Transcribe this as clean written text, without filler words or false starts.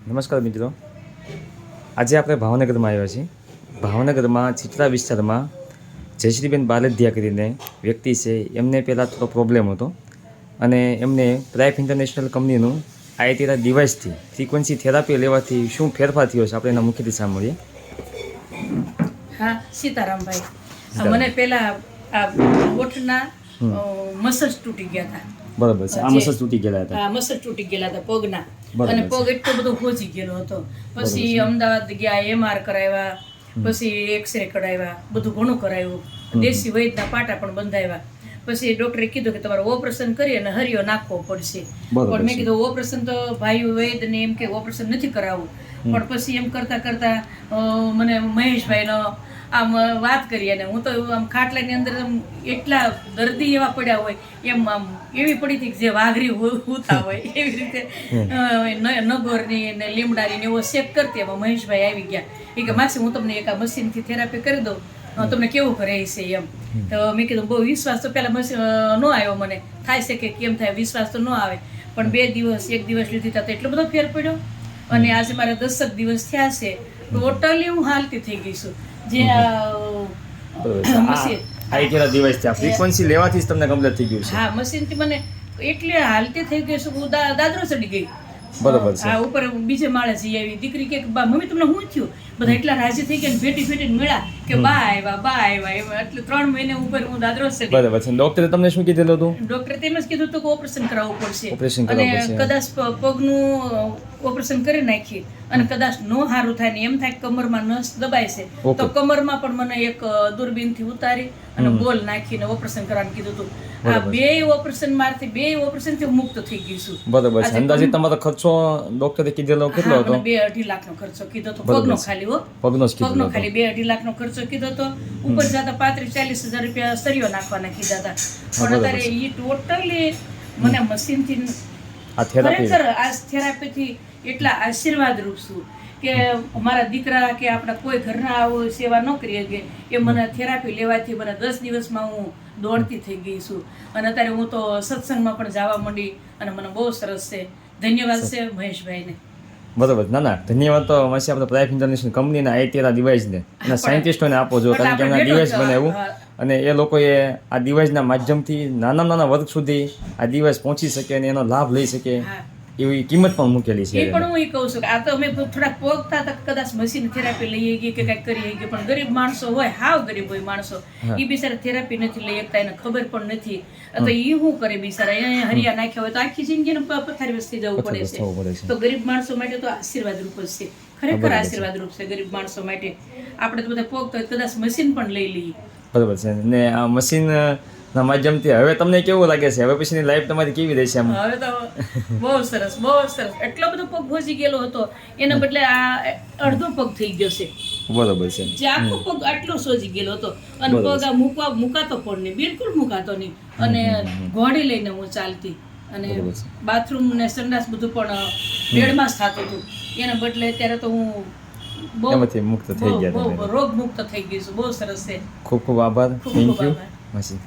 નમસ્કાર મિત્રો, આજે આપણે ભાવનગરમાં આવ્યા છીએ. ભાવનગરમાં ચિત્રા વિસ્તારમાં જયશ્રીબેન બાલદિયા કરીને વ્યક્તિ છે. એમને પહેલાં થોડો પ્રોબ્લેમ હતો અને એમને પ્રાઇફ ઇન્ટરનેશનલ કંપનીનું આઈટીઆર ડિવાઇસથી ફ્રીક્વન્સી થેરાપી લેવાથી શું ફેરફાર થયો છે આપણે એના મુખ્યથી સાંભળીએ. હા, સીતારામભાઈ, મને પહેલા આ ગોઠના મસલ્સ તૂટી ગયા હતા. બરાબર છે. આ મસલ્સ તૂટી ગયેલા હતા. હા, મસલ્સ તૂટી ગયેલા હતા પગના, અને પગ એટલો બધો ખોજી ગયેલો હતો. પછી અમદાવાદ ગયા, એમઆર કરાવ્યા, પછી એક્સરે કરાવ્યા, બધું ઘણું કરાવ્યું. દેશી વૈદ્યના પાટા પણ બંધાવ્યા. પછી ડોક્ટરે કીધું કે તમારે ઓપરેશન કરી અને હરિયો નાખવો પડશે. પણ મેં કીધું ઓપરેશન તો ભાઈ વૈદ્યને એમ કે ઓપરેશન નથી કરાવવું. પણ પછી એમ કરતા કરતા મને મહેશભાઈનો આમ વાત કરી, અને હું તો આમ ખાટલાની અંદર એટલા દર્દી એવા પડ્યા હોય એમ આમ એવી પડી હતી જે વાઘરી હોતા હોય એવી રીતે નગોરની ને લીમડાની ને એવો શેક કરતી. એમાં મહેશભાઈ આવી ગયા. એ કે માસી, હું તમને એક આ મશીનથી થેરાપી કરી દઉં, તમને કેવું કરે છે એમ. તો મેં કીધું બહુ વિશ્વાસ તો પહેલાં ન આવ્યો મને, થાય છે કે કેમ થાય, વિશ્વાસ તો ન આવે. પણ 2 દિવસ 1 દિવસ લીધી તો એટલો બધો ફેર પડ્યો. અને આજે મારા 10 દિવસ થયા છે. ટોટલી હું હાલતી થઈ ગઈ છું. જે આઈટીઆર ડિવાઇસ છે, આ ફ્રીક્વન્સી લેવાથી જ તમને કમ્પ્લીટ થઈ ગયું છે. હા, મશીનથી મને એટલે હાલતી થઈ ગઈ છું. હું દાદરો ચડી ગઈ. બરોબર છે. હા, ઉપર બીજે માળે જઈ આવી. દીકરી કે મમ્મી તમને શું થયું? બધા એટલા રાજી થઈ ગયા, ભેટી મળ્યા કે બા આવ્યા એવા. એટલે 3 મહિને ઉપર હું દાદરો ચડી. બરાબર છે. ડોક્ટરે તમને શું કીધેલું હતું? ડોક્ટરે તેમ જ કીધું હતું કે ઓપરેશન કરાવવું પડશે. અને કદાચ પગનું ઓપરેશન કરી નાખી અને કદાચ નો સારું થાય ને એમ થાય કમરમાં નસ દબાય છે, તો કમરમાં પણ મને એક દૂરબીનથી ઉતારી અને બોલ નાખીને ઓપરેશન કરવાનું કીધું હતું. આ 2 ઓપરેશન મારથી 2 ઓપરેશનથી મુક્ત થઈ ગઈ છું. બરાબર છે. અંદાજે તમારો ખર્ચો ડોક્ટરે કીધેલો કેટલો હતો? 2-2.5 લાખનો ખર્ચો કીધો હતો. પગનો ખાલી પગનો ખાલી 2-2.5 લાખનો ખર્ચો કીધો હતો. ઉપર જતા 35-40 હજાર રૂપિયા સરિયો નાખવાના કીધા હતા. પણ અત્યારે એ ટોટલી મને મશીનથી ખરેખર આ થેરાપીથી એટલા આશીર્વાદ રૂપ છું કે મારા દીકરા કે આપણા કોઈ ઘરના આવો સેવા ન કરી શકે એ મને થેરાપી લેવાથી મને 10 દિવસમાં હું દોડતી થઈ ગઈ છું. અને અત્યારે હું તો સત્સંગમાં પણ જવા માંડી અને મને બહુ સરસ છે. ધન્યવાદ છે મહેશભાઈને. બરાબર. ના, ધન્યવાદ તો માસી આપણે પ્રાઇફ ઇન્ટરનેશનલ કંપનીના આઈટીઆર ડિવાઇસને અને સાયન્ટિસ્ટોને આપો છો, કારણ કે એમના ડિવાઇસ બનાવ્યું અને એ લોકોએ આ ડિવાઇસના માધ્યમથી નાના વર્ગ સુધી આ ડિવાઇસ પહોંચી શકે અને એનો લાભ લઈ શકે એવી કિંમત પણ મૂકેલી છે. એ પણ હું એ કહું છું કે આ તો અમે થોડાક પોગતા હતા, કદાચ મશીન થેરાપી લઈએ ગઈ કે કંઈક કરીએ ગઈ, પણ ગરીબ માણસો હોય, હાવ ગરીબ હોય માણસો, એ બિચારા થેરાપી નથી લઈ શકતા, એને ખબર પણ નથી. તો એ શું કરે બિચારા? અહીંયા હરિયા નાખ્યા હોય તો આખી જિંદગીને પથારી વસ્તી જવું પડે છે. તો ગરીબ માણસો માટે તો આશીર્વાદ રૂપ જ છે. ખરેખર આશીર્વાદ રૂપ છે ગરીબ માણસો માટે. આપણે તો બધા પોગતા હોય કદાચ મશીન પણ લઈ લઈએ. બરાબર છે. ને આ મશીન ના માધ્યમથી હવે તમને કેવું લાગે છે? હવે પછીની લાઈફ તમારી કેવી રહેશે? હવે તો બહુ સરસ. એટલો બધો પગ ભોજી ગયેલો હતો, એના બદલે આ અડધો પગ થઈ ગયો છે. બરોબર છે. જે આખો પગ આટલો સોજી ગયેલો હતો અને પગ આ મુકાતો પણ નહીં, બિલકુલ મુકાતો નહીં. અને ઘોડી લઈને હું ચાલતી, અને બાથરૂમ ને સંડાસ બધું પણ બેડમાં જ થતું હતું. એના બદલે અત્યારે તો હું બહુ મુક્ત થઈ ગયા, રોગ મુક્ત થઈ ગઈ છું. બહુ સરસ છે. ખૂબ આભાર. થેન્ક યુ માસી.